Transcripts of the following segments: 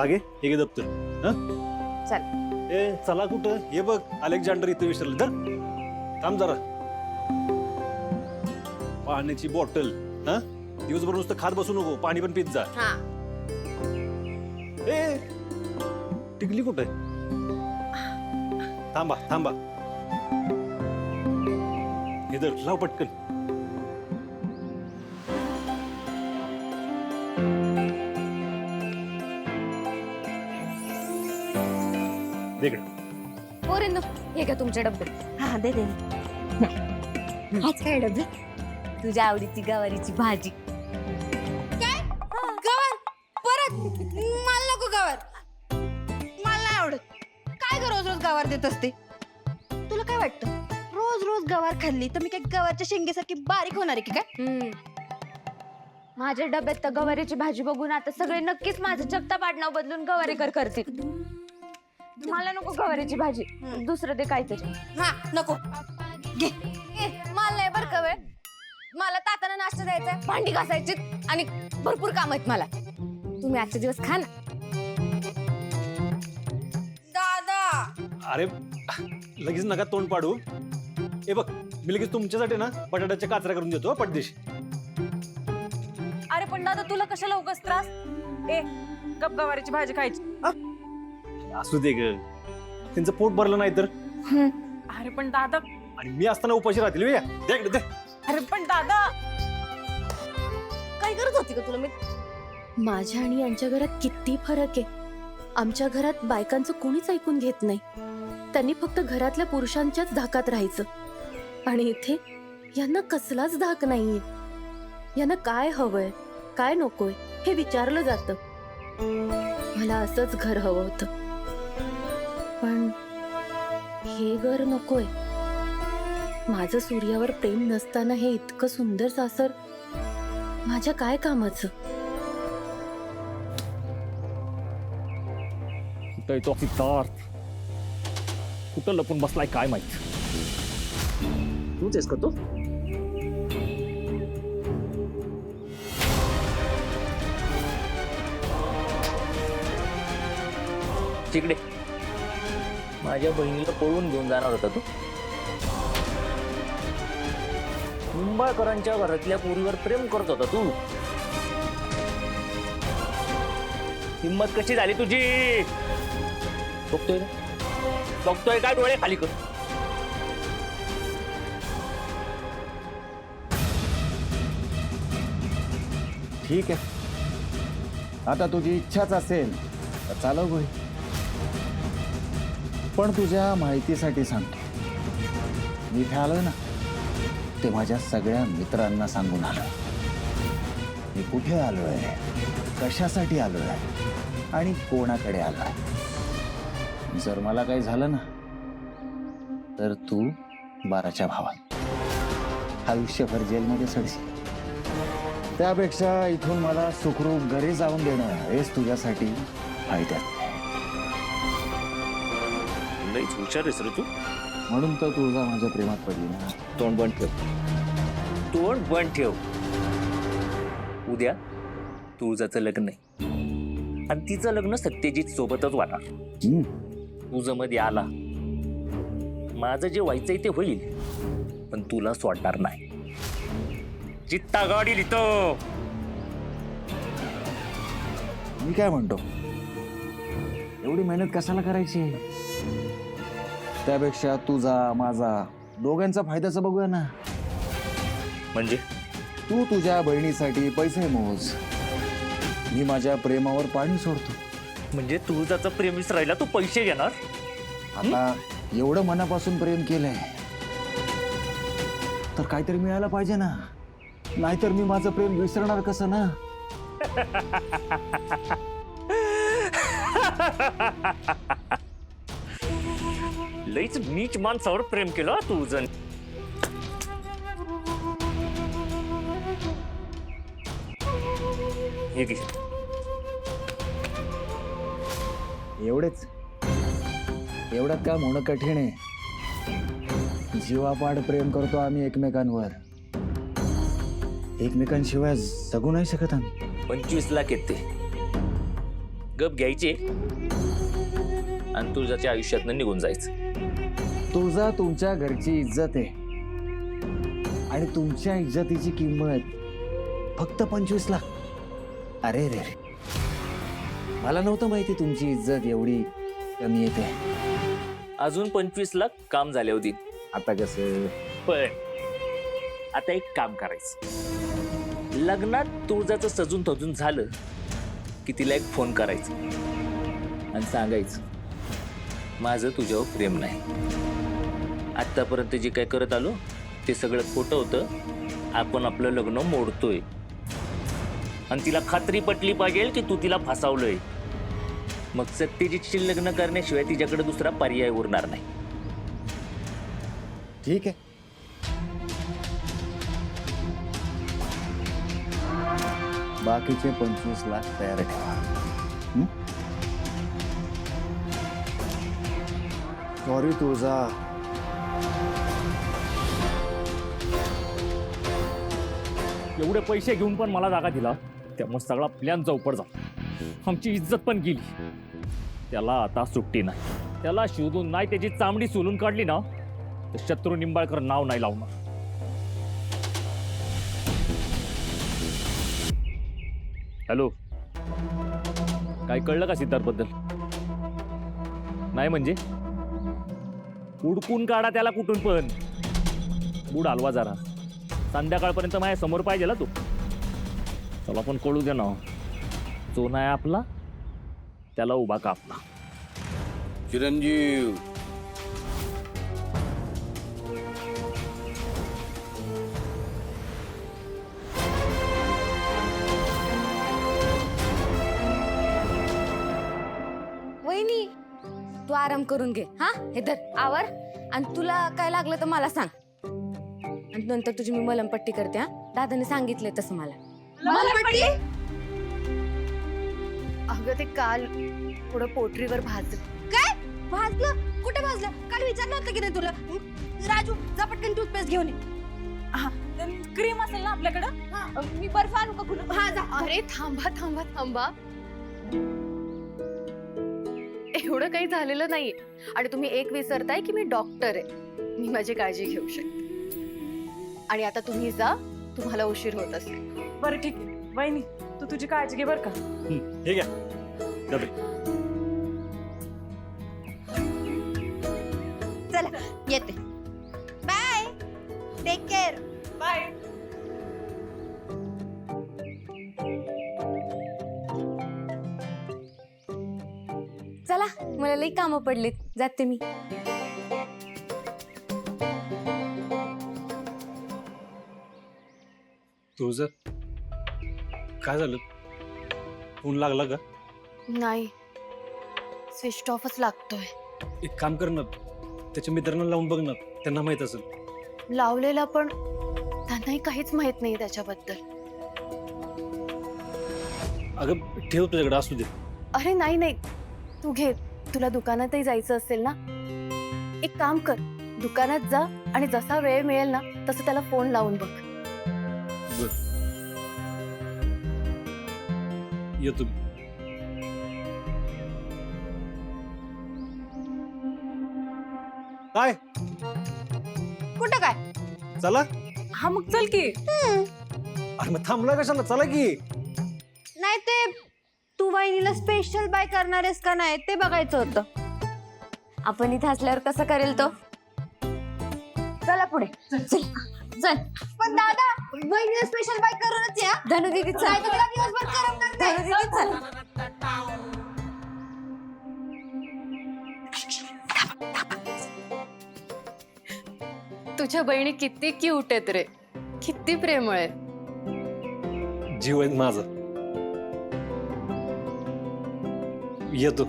घे हे घे दप्तर. चल. ए चला कुठं हे बघ अलेक्झांडर इथं विसरलं तर थांब जरा. पाण्याची बॉटल. दिवसभर नुसतं खात बसू नको, पाणी पण पित जा. हा. ए टिकली कुठे? थांबा थांबा. हे धर लाव पटकन. पोरींनो हे का तुमचे डब्बे. हा दे दे. आज काय डब्बे? तुझ्या आवडीची गवारीची भाजी. काय गवार परत? मला नको गवार, मला नाही आवडत. काय ग रोज रोज गवार देत असते? तुला काय वाटतं रोज रोज गवार खाल्ली तर मी काय गवारच्या शेंगेसारखी बारीक होणार आहे की काय? माझ्या डब्यात तर गवारीची भाजी बघून आता सगळे नक्कीच माझं चपता पाडणं बदलून गवारीकर करतील. मला नको गवारीची भाजी, दुसरं ते काहीतरी. हा नको घे. मला नाही बरं का वेळ. मला ताताना नाश्ता द्यायचा, भांडी घासायची आणि भरपूर काम आहेत मला. तुम्ही आजचे दिवस खा ना. दादा अरे लगेच नका तोंड पाडू. हे बघ मी लगेच तुमच्यासाठी ना बटाट्याच्या काचऱ्या करून देतो पटदेशी. अरे पण दादा तुला कशाला उगाच त्रास? ए गप गवारीची भाजी खायची. असू दे ग, त्यांचं पोट भरलं नाही तर. अरे पण दादा. आणि मी असताना उपाशी राहतील दे इकडे दे. अरे पण दादा काय करत होती का तुला मी? माझ्या आणि यांच्या घरात किती फरक आहे. आमच्या घरात बायकांचं कोणीच ऐकून घेत नाही. त्यांनी फक्त घरातल्या पुरुषांच्याच धाकात राहायचं. आणि इथे यांना कसलाच धाक नाहीये. यांना काय हवंय काय नकोय हे विचारलं जातं. मला असंच घर हवं होतं, पण हे घर नकोय. माझं सूर्यावर प्रेम नसताना हे इतकं सुंदर सासर माझ्या काय कामाचं? कुठं येतो सिद्धार्थ? कुठं लपून बसलाय काय माहित? तूच आहेस का तो? तिकडे माझ्या बहिणीला पळवून घेऊन जाणार होता तू. मुंबईकरांच्या घरातल्या पोरीवर प्रेम करत होता तू. हिम्मत कशी झाली तुझी? बघतोय ना? बघतोय काय? डोळे खाली कर. ठीक आहे, आता तुझी इच्छाच असेल तर चालव गोळी. पण तुझ्या माहितीसाठी सांगतो, मी इथे आलोय ना ते माझ्या सगळ्या मित्रांना सांगून आलोय. मी कुठे आलोय, कशासाठी आलोय आणि कोणाकडे आलोय. जर मला काही झालं ना तर तू 12च्या भावात आयुष्यभर जेलमध्ये सडशील. त्यापेक्षा इथून मला सुखरूप घरी जाऊन देणं हेच तुझ्यासाठी फायद्यात. लईच हुशार आहेस रे तू. म्हणून तर तुळजा माझ्या प्रेमात पडली ना. तोंड बंद ठेव. तोंड बंद ठेव. उद्या तुळजाचं लग्न आहे आणि तिचं लग्न सत्यजित सोबतच वाटणार. तुझं मध्ये आला, माझं जे व्हायचंय ते होईल, पण तुला सोडणार नाही. चित्ता गाडी लिहितो. मी काय म्हणतो, एवढी मेहनत कशाला करायची? त्यापेक्षा तुझा माझा दोघांचा फायद्याचं बघूया ना. म्हणजे तू तुझ्या बहिणीसाठी पैसे मोज, मी माझ्या प्रेमावर पाणी सोडतो. म्हणजे तुळजाचं प्रेम विसरायला तू पैसे घेणार? आता एवढं मनापासून प्रेम केलंय तर काहीतरी मिळायला पाहिजे ना. नाहीतर मी माझं प्रेम विसरणार कसं ना. लईच नीच माणसावर प्रेम केलं तुझं. हे घे. एवढेच एवढ्यात काम होणं कठीण आहे. जीवापाड प्रेम करतो आम्ही एकमेकांवर. एकमेकांशिवाय जगू नाही शकत आम्ही. 25 लाख येते. गप घ्यायचे आणि तुळजाच्या आयुष्यातनं निघून जायचं. तुळजा तुमच्या घरची इज्जत आहे आणि तुमच्या इज्जतीची किंमत फक्त 25 लाख. अरे रे रे, मला नव्हतं माहिती तुमची इज्जत एवढी कमी येते. अजून 25 लाख काम झाले होती. आता कसं? पण आता एक काम करायचं. लग्नात तुळजाचं सजून थजून झालं की तिला एक फोन करायचं आणि सांगायचं माझं तुझ्यावर प्रेम नाही. आतापर्यंत जे काय करत आलो ते सगळं खोटं होतं. आपण आपलं लग्न मोडतोय आणि तिला खात्री पटली पाहिजे की तू तिला फसावलंय. मग सत्यजितशी लग्न करण्याशिवाय तिच्याकडे दुसरा पर्याय उरणार नाही. ठीक आहे. बाकीचे 25 लाख तयार ठेवा. सॉरी तुळजा. एवढे पैसे घेऊन पण मला जागा दिला, त्यामुळे सगळा प्लॅन चौपट झाला. आमची इज्जत पण गेली. त्याला आता सुट्टी नाही. त्याला शोधून नाही त्याची चामडी सोलून काढली ना तर शत्रू निंबाळकर नाव नाही लावणार. हॅलो, काय कळलं का सिद्धार्थ बद्दल? नाही म्हणजे उडकून काढा त्याला कुठून पण. बुड हलवा जरा. संध्याकाळपर्यंत माझ्या समोर पाहिजे ना तू. चला पण कळू दे ना, जो नाही आपला त्याला उभा कापला. चिरंजीव, वहिनी तू आराम करून घे. हा हे धर आवर आणि तुला काय लागलं तर मला सांग. आणि नंतर तुझी मी मलमपट्टी करते. हा दादाने सांगितलंय तसं मला. मलमपट्टी? अगं ते काल थोडं पोटरीवर भाजलं. काय भाजलं? कुठे भाजलं? काल विचारलं होतं की नाही तुला? राजू जा पटकन टूथपेस्ट घेऊन ये. क्रीम असेल ना आपल्याकडं? मी बर्फ आणू का कुठं? हा जा. अरे थांबा थांबा थांबा, एवढं काही झालेलं नाहीये. आणि तुम्ही एक विसरताय की मी डॉक्टर आहे. मी माझी काळजी घेऊ शकते. आणि आता तुम्ही जा, तुम्हाला उशीर होत असेल. बरं ठीक आहे वहिनी, तू तुझी काळजी घे बरं का. ठीक आहे डबे. चला येते. बाय. Take care. बाय. चला मला लई कामं पडलीत, जाते मी. तुझं काय झालं? फोन लागला का? नाही, स्विच ऑफच लागतोय. एक काम कर ना, त्याच्या मित्रांना लावून बघ ना, त्यांना माहित असेल. लावलेला पण त्यांनाही काहीच माहित नाही त्याच्याबद्दल. अगं ठेव तुझ्याकडे, असू दे. अरे नाही नाही, तू घे. तुला दुकानातही जायचं असेल ना, एक काम कर, दुकानात जा आणि जसा वेळ मिळेल ना तसं त्याला फोन लावून बघ. येतो. काय कुठं काय? चला. हा मग चल की. अरे मग थांबला कशाला? चला की. नाही ते तू वहिनीला स्पेशल बाय करणार आहेस का नाही ते बघायचं होतं. आपण इथे असल्यावर कसं करेल तो? चला पुढे. चल चल. पण दादा वहिनीला स्पेशल बाय करूनच या. धनु दीदी चल. नाही तर तिला दिवसभर करमणार नाही. धनु दीदी चल. तुझ्या बहिणी किती क्यूट आहेत रे, किती प्रेमळ आहे. जीव आहे माझा. येतो.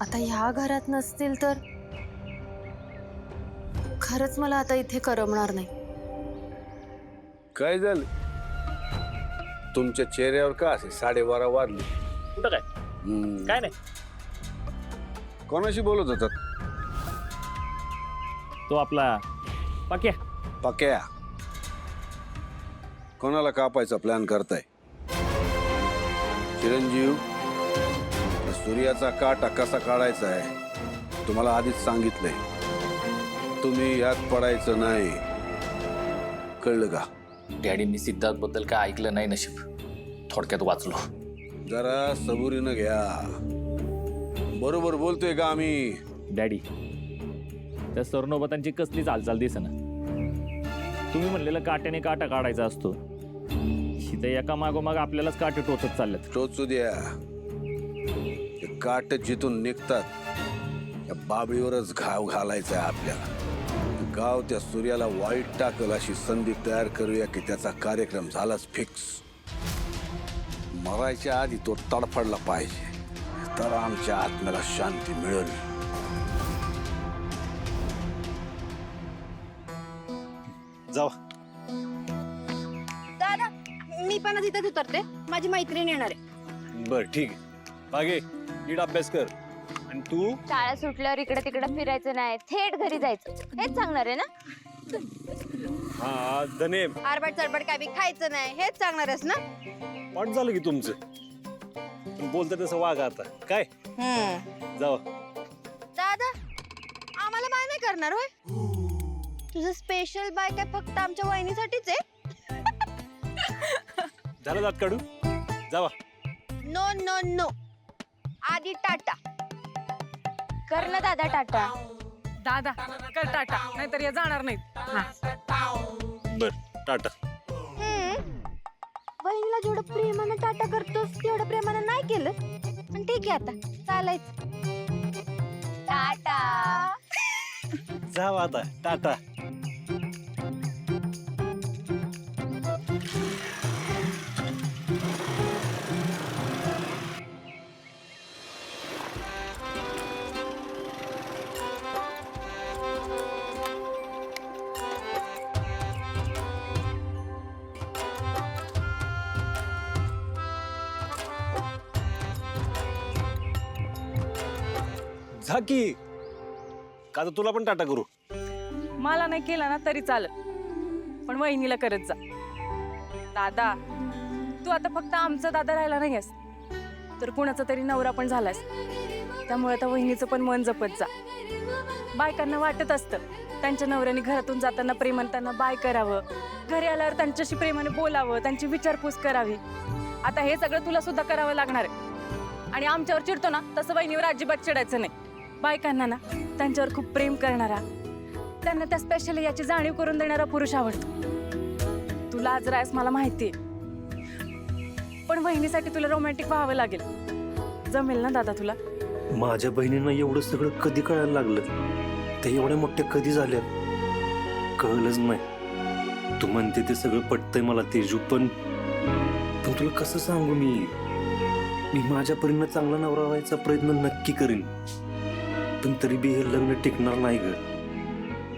आता ह्या घरात नसतील तर खरंच मला आता इथे करमणार नाही. काय झालं तुमच्या चेहऱ्यावर का असे 12:30 वाजले? कुठं काय काय नाही. कोणाशी बोलत होतात? तो आपला पाक्या. पक्या. कोणाला कापायचा प्लॅन करताय? चिरंजीव, त्या सूर्याचा काटा कसा काढायचा आहे तुम्हाला आधीच सांगितलंय. तुम्ही यात पडायचं नाही, कळलं का? डॅडींनी सिद्धार्थ बद्दल काय ऐकलं नाही नशीब. थोडक्यात वाचलो. जरा सबुरीनं घ्या. बरोबर बोलतोय का आम्ही? डॅडी, त्या सरनोबतांची कसलीच हालचाल दिसेना. तुम्ही म्हणलेलं काट्याने काटा काढायचा असतो, इथं एका मागोमाग आपल्यालाच काटे टोचत चाललेत. टोचू द्या. ते काट जिथून निघतात त्या बाबळीवरच घाव घालायचा आहे आपल्याला. गाव त्या सूर्याला वाईट टाकल अशी संधी तयार करूया की त्याचा कार्यक्रम झालाच फिक्स. मरायच्या आधी तो तडफडला पाहिजे, तर आमच्या आत्म्याला शांती मिळेल. जावा. दादा मी पण आज इथेच उतरते, माझी मैत्रीण येणार आहे. बर ठीक आहे. बागे नीट अभ्यास कर. आणि तू शाळा सुटल्यावर इकडे तिकडे फिरायचं नाही, थेट घरी जायचं, हेच सांगणार आहे ना? हा धने आरबट चरबट काय बी खायचं नाही, हेच सांगणार आहेस ना? वाट झालं की तुमचं. तुम्ही बोलता तसं वागा आता. काय जावा. दादा आम्हाला बाय नाही करणार होय? तुझं स्पेशल बाय काय फक्त आमच्या वहिनीसाठीच आहे? झालं दात काढू. जावा. नो नो नो, आधी टाटा. कर ना दादा टाटा. दादा कर टाटा, नाहीतर या जाणार नाहीत. हा. बर टाटा. बहिणीला जेवढं प्रेमानं टाटा करतोस तेवढं प्रेमानं नाही केलं, पण ठीक आहे आता चालायचं. टाटा. जावा आता. टाटा. झाकी का तर तुला पण टाटा करू. मला नाही केला ना तरी चालत, पण वहिनीला करत जा. दादा तू आता फक्त आमचा दादा राहिला नाहीस, तर कुणाचा तरी नवरा पण झालास. त्यामुळे आता वहिनीचं पण मन जपत जा. बायकांना वाटत असतं त्यांच्या नवऱ्याने घरातून जाताना प्रेमाने त्यांना बाय करावं, घरी आल्यावर त्यांच्याशी प्रेमाने बोलावं, त्यांची विचारपूस करावी. आता हे सगळं तुला सुद्धा करावं लागणार आहे. आणि आमच्यावर चिडतो ना तसं वहिनीवर अजिबात चिडायचं नाही. बायकांना ना त्यांच्यावर खूप प्रेम करणारा, त्यांना त्या स्पेशली याची जाणीव करून देणारा पुरुष आवडतो. तुला आज रायस मला माहितीये, पण वहिनीसाठी तुला रोमॅन्टिक व्हावं लागेल. जमेल ना दादा तुला? माझ्या बहिणींना एवढं सगळं कधी कळायला लागलं? ते एवढ्या मोठ्या कधी झाल्या कळलंच नाही. तू म्हणते ते सगळं पटतंय मला तेजू, पण तुला कसं सांगू मी माझ्या परीनं चांगला नवरा व्हायचा प्रयत्न नक्की करीन, पण तरी बी हे लग्न टिकणार नाही ग.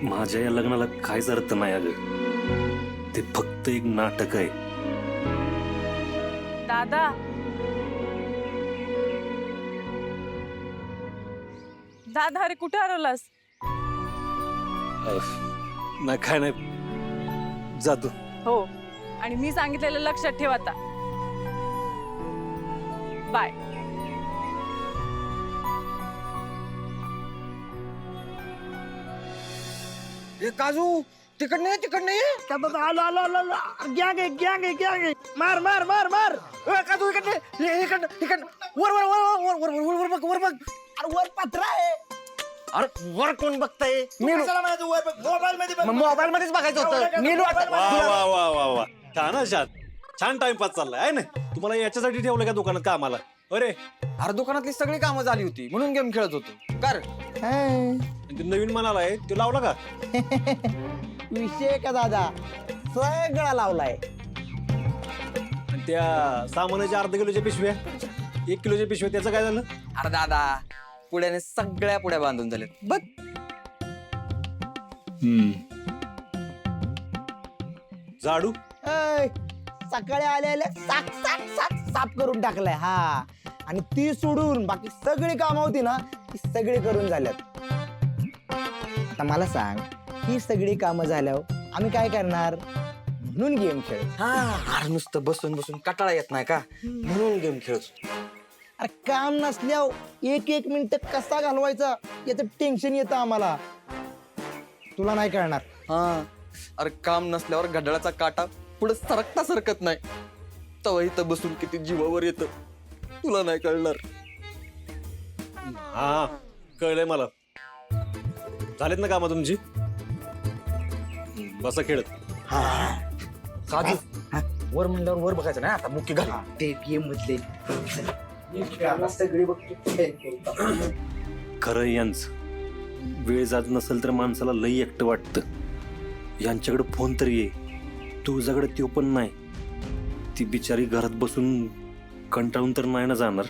माझ्या या लग्नाला काहीच अर्थ नाही अगं. ते फक्त एक नाटक आहे. दादा दादा अरे कुठे हरवलास? नाही काय नाही, जातो. हो, आणि मी सांगितलेलं लक्षात ठेव आता. बाय. काजू तिकड नाही आलो आलो आलो आलो. गॅंग आहे मार मार मार मार. काजू इकडे वर वर वर वर वर वर वर बघ वर बघ. अरे वर पत्रा आहे. अरे वर कोण बघताय? मोबाईल मध्येच बघायचं होतं. नीलू वा वा वा वा, छान छान टाइमपास चाललाय आहे ना. तुम्हाला याच्यासाठी ठेवलं का दुकानात कामाला? अरे अरे दुकानातली सगळी कामं झाली होती म्हणून गेम खेळत होतो. कर ते नवीन मनाला आहे ते लावला का? विषय का दादा, सगळा लावलाय. आणि त्या सामानाच्या अर्धा किलोच्या पिशव्या 1 किलोच्या पिशव्या त्याचं काय झालं? अरे दादा पुड्याने सगळ्या पुड्या बांधून झाल्यात बघ. झाडू सकाळी आल्या साक साक साक साफ करून टाकलाय. हा आणि ती सोडून बाकी सगळी कामं होती ना ती सगळी करून झाल्यात. आता मला सांग ही सगळी कामं झाल्यावर आम्ही काय करणार? म्हणून गेम खेळ. हा अरे नुसतं बसून बसून कटाळा येत नाही का म्हणून गेम खेळतो. अरे काम नसल्यावर एक मिनिट कसा घालवायचा याचं टेन्शन येतं आम्हाला. तुला नाही कळणार. हा अरे काम नसल्यावर घड्याळाचा काटा पुढे सरकता सरकत नाही तवा इथं बसून किती जीवावर येतं तुला नाही कळणार. हा कळलंय मला. झालेत ना कामं तुमची? बसा खेळत. काजू वर म्हणल्यावर वर बघायचं नाही आता मुख्य घाल. ते गेम मधले सगळी खरं यांचं वेळ जात नसेल तर माणसाला लई एकटं वाटतं. यांच्याकडे फोन तरी ये, तुझ्याकडे तो पण नाही. ती बिचारी घरात बसून कंटाळून तर नाही ना जाणार.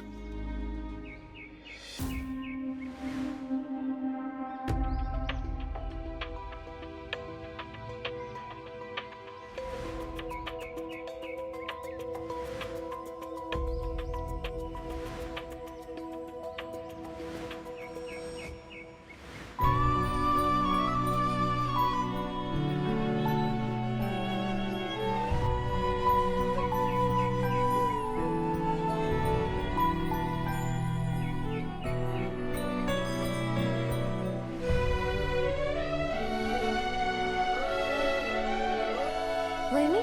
वहिनी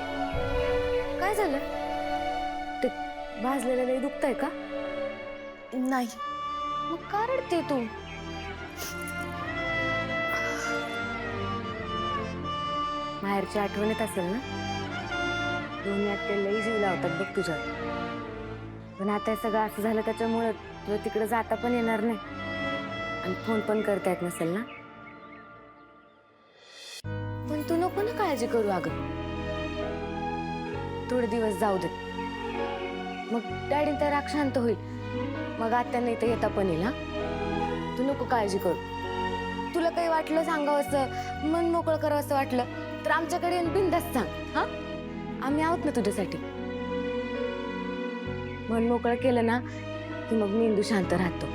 काय झालं? ते भाजलेलं लई दुखतंय का? नाही. मग का रडते तू? माहेरची आठवण येत असेल ना? दोन्ही आत्या लई जीव लावतात बघ तुझ्या. पण आता हे सगळं असं झालं त्याच्यामुळं तुला तिकडे जाता पण येणार नाही आणि फोन पण करता येत नसेल ना. पण तू नको ना काळजी करू अगं. थोडे दिवस जाऊ दे, मग डॅडी तर राग शांत होईल. मग आत्यांना इथं येता पण येईल. हा तू नको काळजी करू. तुला काही वाटलं सांगावं असं मन मोकळं करावं असं वाटलं तर आमच्याकडे येऊन बिनधास्त सांग. हा आम्ही आहोत ना तुझ्यासाठी. मन मोकळं केलं ना की मग मेंदू शांत राहतो.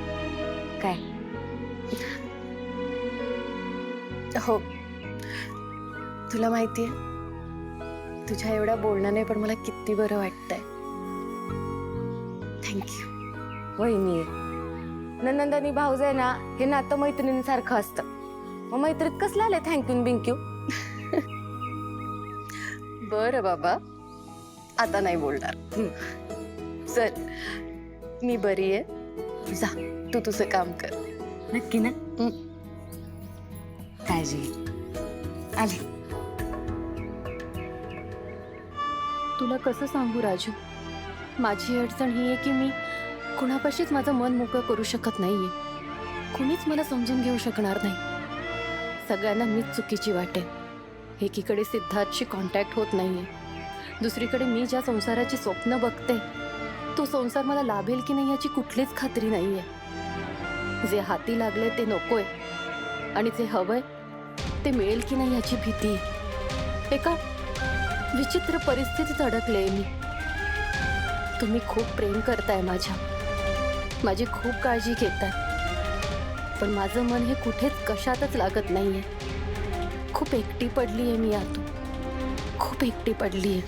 काय हो, तुला माहितीये तुझ्या एवढ्या बोलण्याने पण मला किती बरं वाटतंय. थँक्यू. वहिनी नंदनी भाऊजाई ना हे नातं मैत्रिणींसारखं असतं. मग मैत्रीत कसलं आलंय थँक्यू बिंक्यू? बरं बाबा आता नाही बोलणार. चल मी बरी आहे. जा तू तुझं काम कर. नक्की ना? काळजी घे. आली. तुला कसं सांगू राजू, माझी अडचण ही आहे की मी कुणापाशीच माझं मन मोकळं करू शकत नाहीये. कुणीच मला समजून घेऊ शकणार नाही. सगळ्यांना मीच चुकीची वाटेल. एकीकडे सिद्धार्थशी कॉन्टॅक्ट होत नाहीये, दुसरीकडे मी ज्या संसाराची स्वप्न बघते तो संसार मला लाभेल की नाही याची कुठलीच खात्री नाहीये. जे हाती लागले ते नकोय आणि जे हवंय ते मिळेल की नाही याची भीती. एका विचित्र परिस्थितीत अडकले मी. तुम्ही खूप प्रेम करताय माझी खूप काळजी घेताय, पण माझं मन हे कुठेच कशातच लागत नाहीये. खूप एकटी पडलीये मी आतून, खूप एकटी पडलीये.